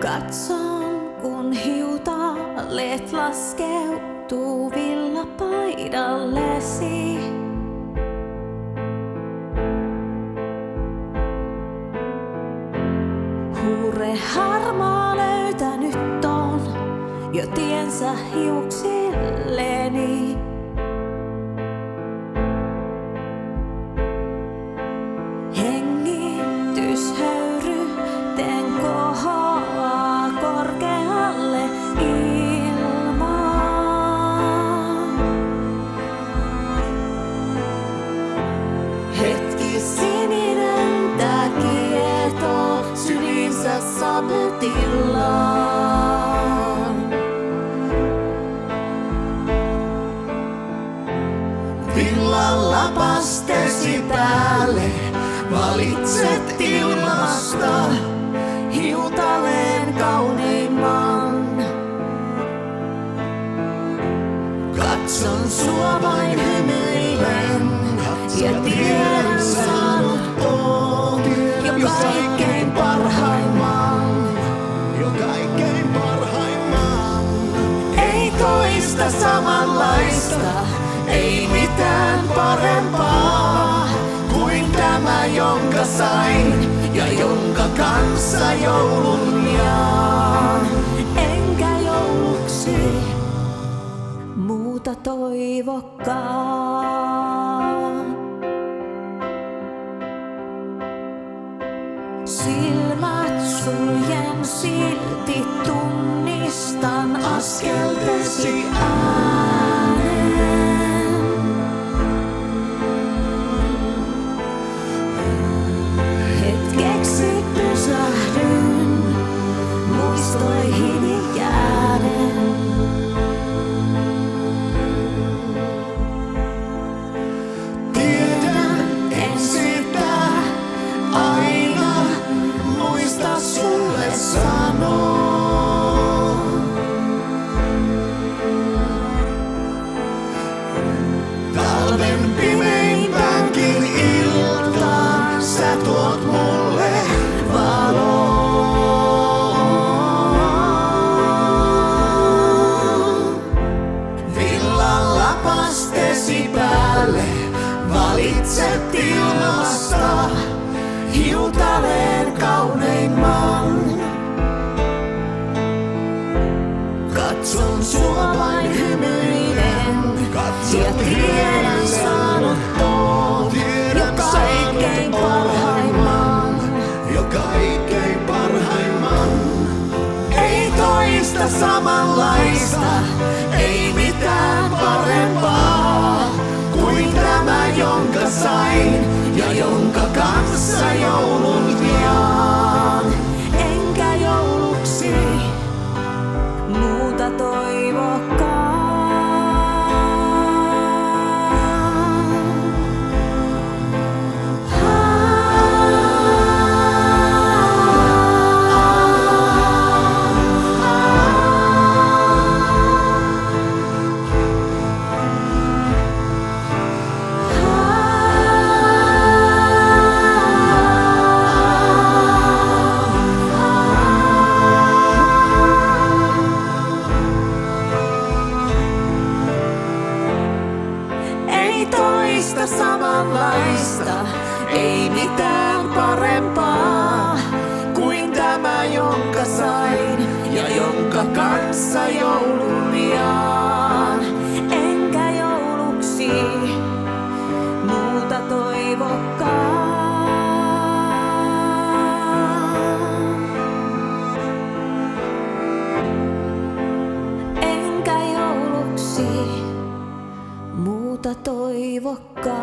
Katson, kun hiutalet laskeutuu villapaidallesi. Huure harmaa löytänyt on jo tiensä hiuksilleni. Hengityshöyryten kohoaa korkealle ilmaan. Hetki sininen tää kietoo sylinsä sametillaan. Villalla pastesi päälle valitset ilmasta hiutaleen kauniimman. Katson sua vain hymyillen ja tiedän saanut oon jo kaikkein parhaimman. Ei toista samanlaista, ei mitään parempaa kuin tämä, jonka sain ja jonka kanssa joulun jaan. Enkä jouluksi muuta toivokaan. Silmät suljen silti tunnistan askeltesi äänen. Hetkeksi pysähdyn muistoihini jääden. Tiedän, en sitä aina muista sulle sanoa. Talven pimeimpäänkin iltaan sä tuot mulle valoa. Villalla pastesi päälle valitset ilmasta hiutaleen kauneimman. Katson sua vain hymyiden ja tiedän saanut oon jo kaikkein parhaimman. Ei toista samanlaista, ei mitään parempaa kuin tämä, jonka sain ja jonka kanssa joulun jaan. Enkä jouluksi muuta toivokaan. Toista samanlaista, ei mitään parempaa kuin tämä, jonka sain ja jonka kanssa joulun jaan. Enkä jouluksi muuta toivokaan. Enkä jouluksi muuta toivokaan.